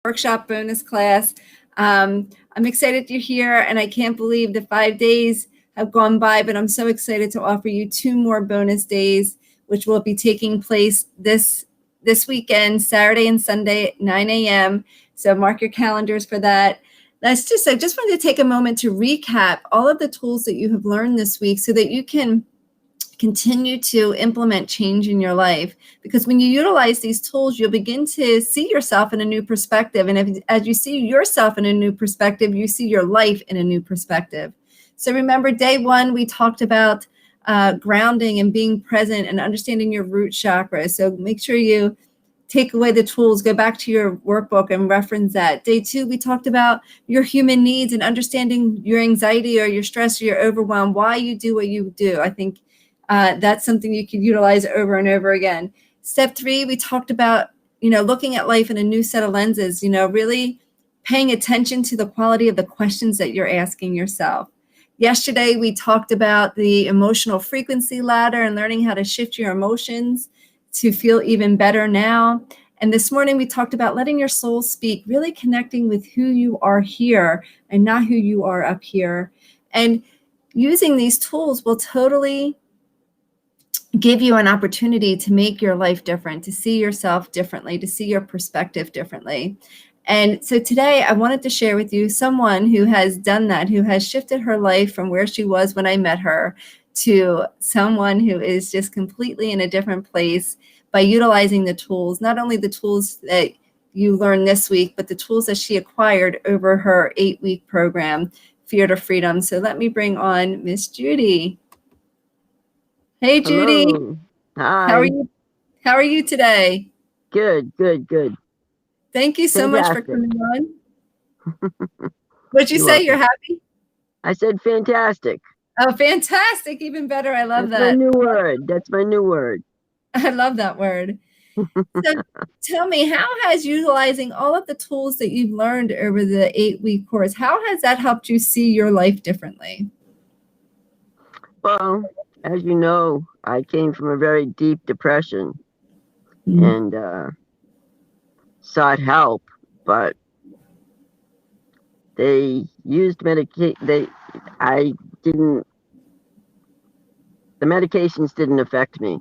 workshop bonus class. I'm excited you're here, and I can't believe the 5 days have gone by, but I'm so excited to offer you 2 more bonus days, which will be taking place this weekend, Saturday and Sunday at 9 a.m. So mark your calendars for that. I just wanted to take a moment to recap all of the tools that you have learned this week so that you can continue to implement change in your life. Because when you utilize these tools, you'll begin to see yourself in a new perspective. And as you see yourself in a new perspective, you see your life in a new perspective. So remember, day 1, we talked about grounding and being present and understanding your root chakra. So make sure you take away the tools, go back to your workbook and reference that. Day 2, we talked about your human needs and understanding your anxiety or your stress or your overwhelm, why you do what you do. I think that's something you can utilize over and over again. Step 3, we talked about, looking at life in a new set of lenses, really paying attention to the quality of the questions that you're asking yourself. Yesterday, we talked about the emotional frequency ladder and learning how to shift your emotions to feel even better now. And this morning, we talked about letting your soul speak, really connecting with who you are here and not who you are up here. And using these tools will totally give you an opportunity to make your life different, to see yourself differently, to see your perspective differently. And so today I wanted to share with you someone who has done that, who has shifted her life from where she was when I met her to someone who is just completely in a different place by utilizing the tools, not only the tools that you learned this week, but the tools that she acquired over her 8-week program, Fear to Freedom. So let me bring on Miss Judy. Hey, Judy. Hello. Hi. How are you today? Good. Thank you so much for Fantastic. coming on. What'd you You're say? welcome. You're happy? I said fantastic. Oh, fantastic. Even better. I love That's my that. new word. That's my new word. I love that word. So tell me, how has utilizing all of the tools that you've learned over the 8-week course, how has that helped you see your life differently? Well, as you know, I came from a very deep depression and sought help, but they used I didn't, the medications didn't affect me.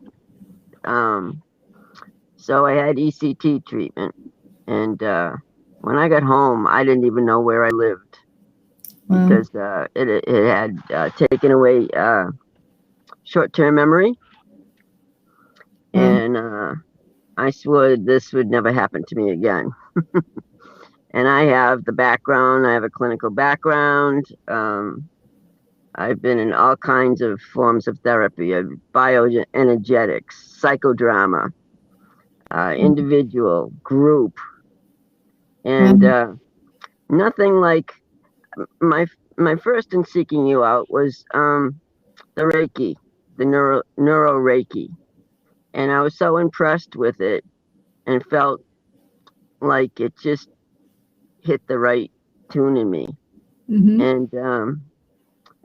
So I had ECT treatment, and when I got home, I didn't even know where I lived because it had taken away short-term memory, and I swore this would never happen to me again. And I have the background. I have a clinical background. I've been in all kinds of forms of therapy, bioenergetics, psychodrama, individual, group, and nothing like my first in seeking you out was the Reiki, the neuro Reiki, and I was so impressed with it and felt like it just hit the right tune in me. And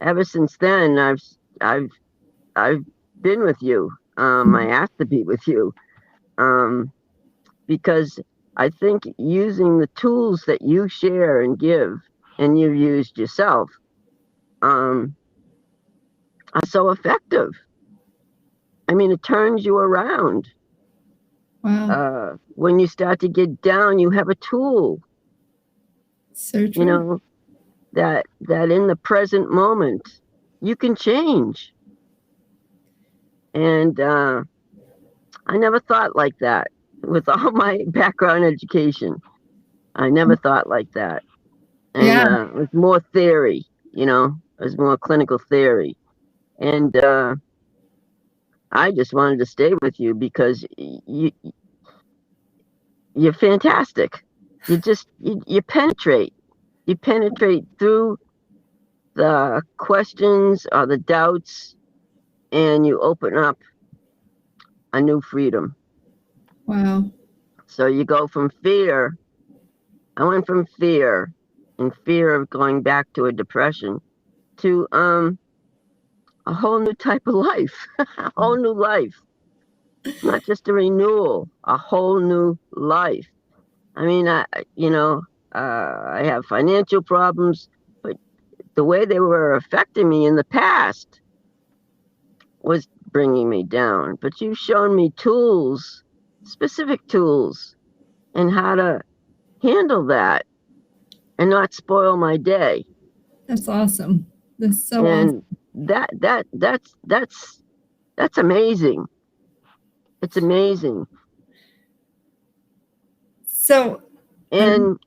ever since then, I've been with you. I asked to be with you because I think using the tools that you share and give, and you've used yourself, are so effective. I mean, it turns you around. Wow. When you start to get down, you have a tool. So true. You know, that in the present moment, you can change. And I never thought like that with all my background education. I never thought like that. And it was more theory, it was more clinical theory. And I just wanted to stay with you because you're fantastic. You penetrate. You penetrate through the questions or the doubts, and you open up a new freedom. Wow. So you go from fear. I went from fear and fear of going back to a depression to a whole new type of life, a whole new life, not just a renewal, a whole new life. I mean, I have financial problems, but the way they were affecting me in the past was bringing me down. But you've shown me tools, specific tools, and how to handle that and not spoil my day. That's awesome. That's so awesome. And that's amazing. It's amazing. So, And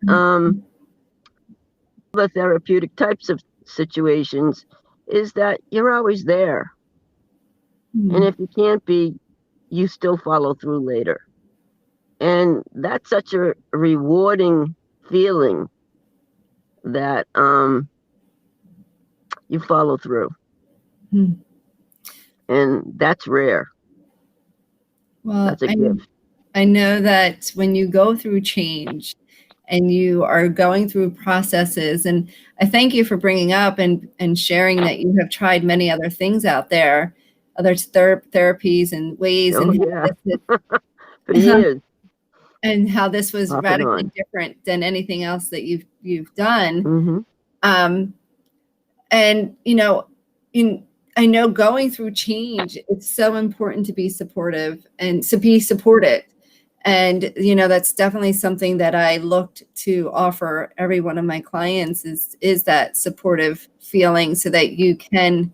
the therapeutic types of situations is that you're always there. And if you can't be, you still follow through later. And that's such a rewarding feeling that you follow through. And that's rare. Well, That's a gift. I know that when you go through change and you are going through processes, and I thank you for bringing up and sharing that you have tried many other things out there, other therapies and ways, Oh, and yeah. For years. and how this was Off and radically on. different than anything else that you've done. Mm-hmm. And I know going through change, it's so important to be supportive and to be supported. And that's definitely something that I looked to offer every one of my clients is that supportive feeling, so that you can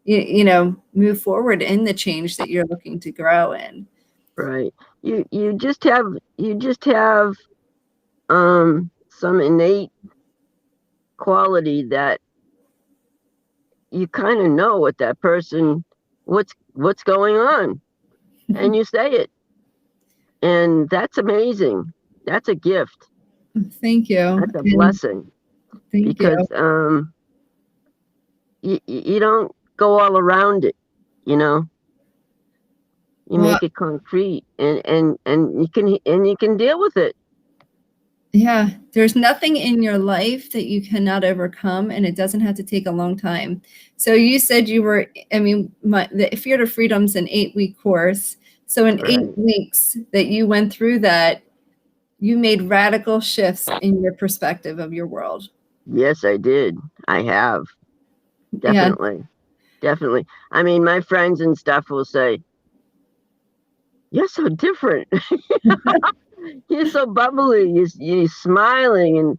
move forward in the change that you're looking to grow in. Right. You just have some innate quality that you kind of know what that person what's going on, and you say it, and that's amazing. That's a gift. Thank you. That's a blessing. Thank because you don't go all around it, you know. You Well, make it concrete, and you can deal with it. yeah, there's nothing in your life that you cannot overcome, and it doesn't have to take a long time. So you said you were, the Fear to Freedom's an 8-week course. So in Right. 8 weeks that you went through that, you made radical shifts in your perspective of your world. Yes, I did. I have. Definitely. Definitely. I mean, my friends and stuff will say, "You're so different. You're so bubbly. You're smiling." And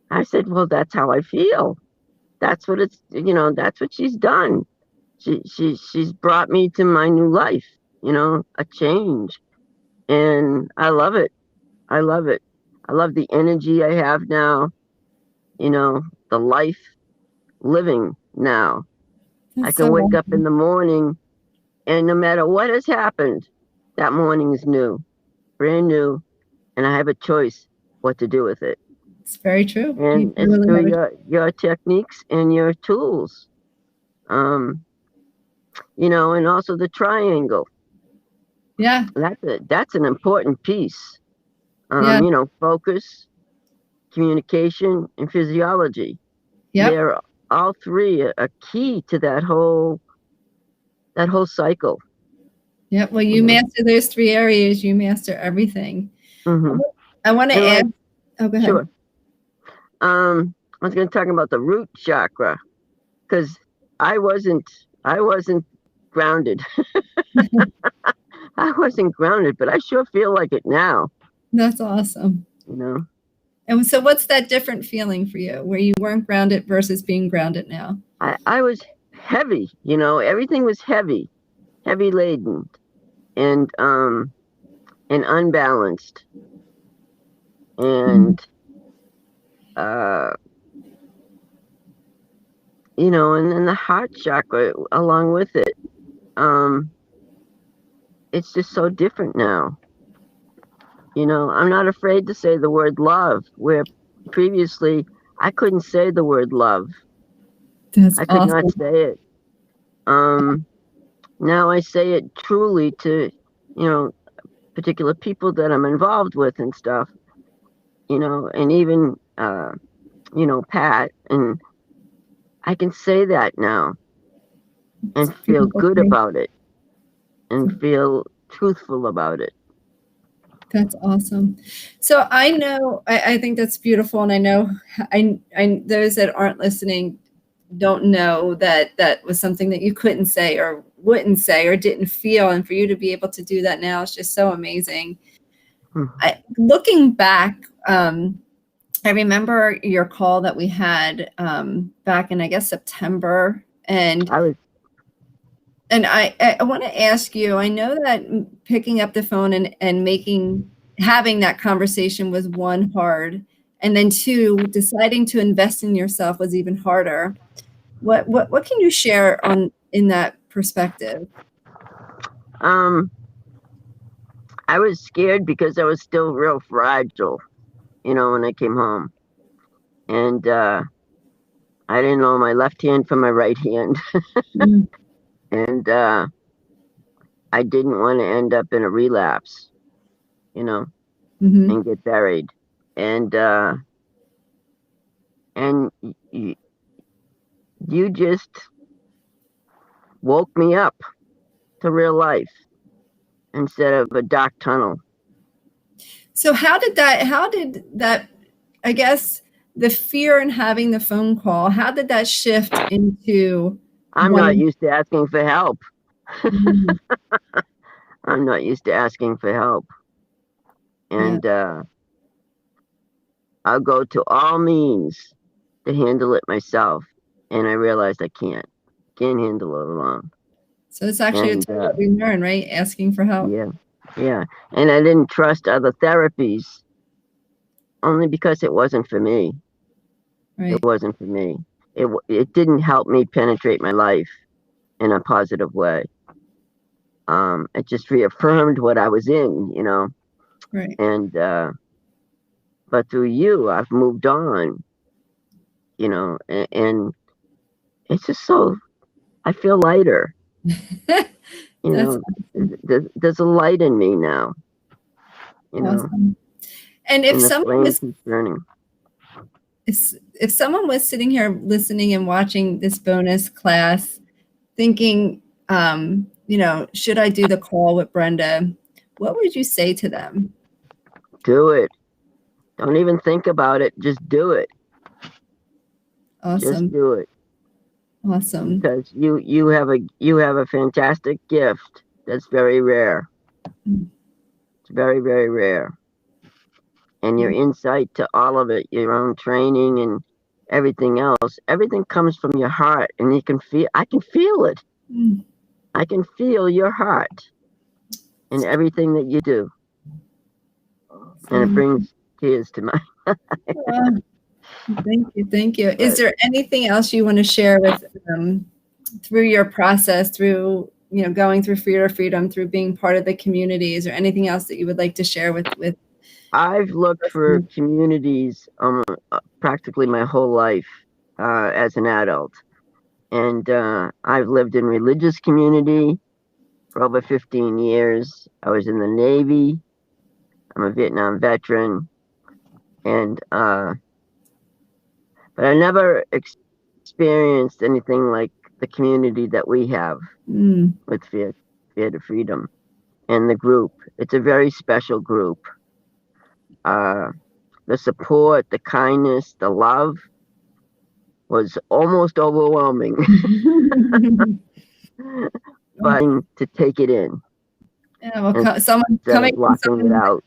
I said, "Well, that's how I feel. That's what that's what she's done. She's brought me to my new life, a change. And I love it. I love it. I love the energy I have now, the life living now. That's I can so wake up in awesome. the morning, and no matter what has happened, that morning is new, brand new, and I have a choice what to do with it. It's very true. You And it's really through have your techniques and your tools. Um, and also the triangle. yeah. That's an important piece. Yeah. Focus, communication, and physiology. Yep. They're all three a key to that whole cycle. Yep. Well, you master those 3 areas, you master everything. Mm-hmm. I want to ask. Oh, go ahead. Sure. I was going to talk about the root chakra, because I wasn't grounded. I wasn't grounded, but I sure feel like it now. That's awesome. And so what's that different feeling for you, where you weren't grounded versus being grounded now? I was heavy, everything was heavy laden, and unbalanced. And and then the heart chakra along with it. It's just so different now. I'm not afraid to say the word love, where previously I couldn't say the word love. I could not say it. Now I say it truly to, particular people that I'm involved with and stuff, and even, Pat, and I can say that now and feel good about it and feel truthful about it. That's awesome. So I know, I think that's beautiful. And I know, those that aren't listening don't know that that was something that you couldn't say or wouldn't say or didn't feel. And for you to be able to do that now is just so amazing. Hmm. Looking back, I remember your call that we had back in, I guess, September. And I was, I want to ask you, I know that picking up the phone and having that conversation was one, hard. And then two, deciding to invest in yourself was even harder. What can you share in that perspective? um, I was scared because I was still real fragile, when I came home. And I didn't know my left hand from my right hand. Mm. And I didn't want to end up in a relapse, Mhm. and get buried. And you, you just woke me up to real life instead of a dark tunnel. So how did that, I guess, the fear in having the phone call, how did that shift into I'm not wanting? used to asking for help. Mhm. I'm not used to asking for help. Yeah. And I'll go to all means to handle it myself. And I realized I can't handle it alone. So it's actually a And tool that we learn, right? Asking for help. yeah, yeah. And I didn't trust other therapies only because it wasn't for me. It Right. wasn't for me. It didn't help me penetrate my life in a positive way. It just reaffirmed what I was in. Right. And but through you, I've moved on, and it's just so I feel lighter. You That's know, there's a light in me now. awesome. And And the flame keeps burning. if someone was sitting here listening and watching this bonus class, thinking, should I do the call with Brenda? What would you say to them? Do it. Don't even think about it. Just do it. Just Awesome. do it. Awesome. Because you have a fantastic gift that's very rare. It's very, very rare. And your insight to all of it, your own training and everything else, everything comes from your heart, and I can feel it. Mm. I can feel your heart in everything that you do. And it brings tears to my Thank you. Thank you. Is there anything else you want to share with through your process, through going through Fear to Freedom, through being part of the community? Is there anything else that you would like to share with? I've looked for communities practically my whole life as an adult. And I've lived in religious community for over 15 years. I was in the Navy. I'm a Vietnam veteran. And but I never experienced anything like the community that we have with Fear to Freedom and the group. It's a very special group. The support, the kindness, the love was almost overwhelming. But to take it in. Yeah, well, someone coming from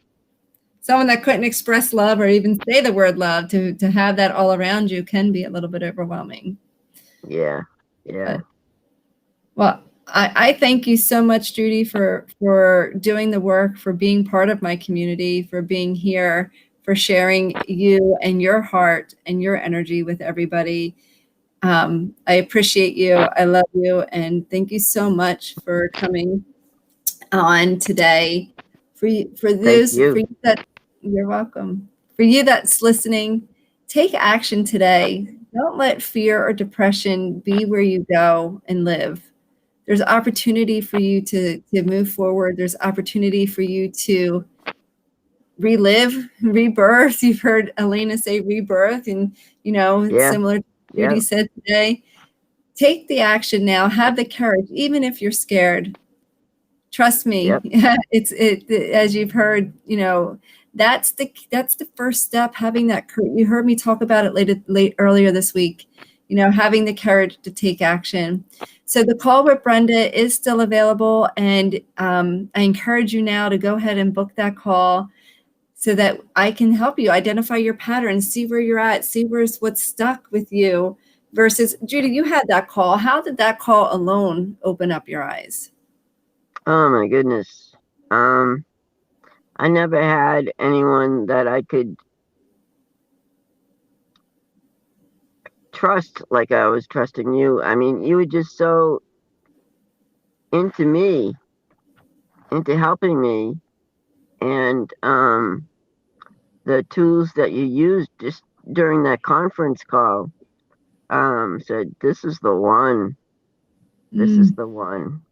someone that couldn't express love or even say the word love, to have that all around you can be a little bit overwhelming. Yeah. Well, I thank you so much, Judy, for doing the work, for being part of my community, for being here, for sharing you and your heart and your energy with everybody. I appreciate you. I love you. And thank you so much for coming on today. For you that, you're welcome. For you that's listening, take action today. Don't let fear or depression be where you go and live. There's opportunity for you to move forward. There's opportunity for you to relive, rebirth. You've heard Elena say rebirth, and similar to Judy said today. Take the action now. Have the courage, even if you're scared. Trust me. Yep. As you've heard, that's the first step, having that you heard me talk about it earlier this week, having the courage to take action. So the call with Brenda is still available, and I encourage you now to go ahead and book that call so that I can help you identify your patterns, see where you're at, see what's stuck with you. Versus, Judy, you had that call. How did that call alone open up your eyes? Oh my goodness. I never had anyone that I could trust like I was trusting you. I mean, you were just so into me, into helping me, and the tools that you used just during that conference call said, this is the one. This is the one.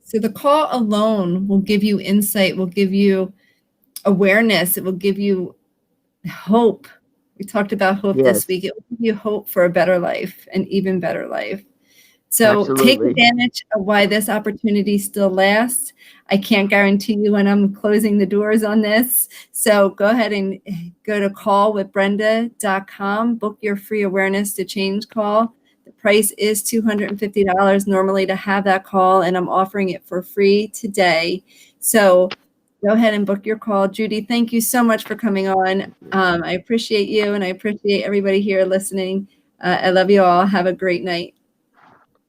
So the call alone will give you insight, will give you awareness, it will give you hope. We talked about hope this week. It will give you hope for a better life, an even better life. So take advantage of why this opportunity still lasts. I can't guarantee you when I'm closing the doors on this. So go ahead and go to callwithbrenda.com, book your free awareness to change call. The price is $250 normally to have that call, and I'm offering it for free today. So go ahead and book your call. Judy, thank you so much for coming on. I appreciate you, and I appreciate everybody here listening. I love you all. Have a great night.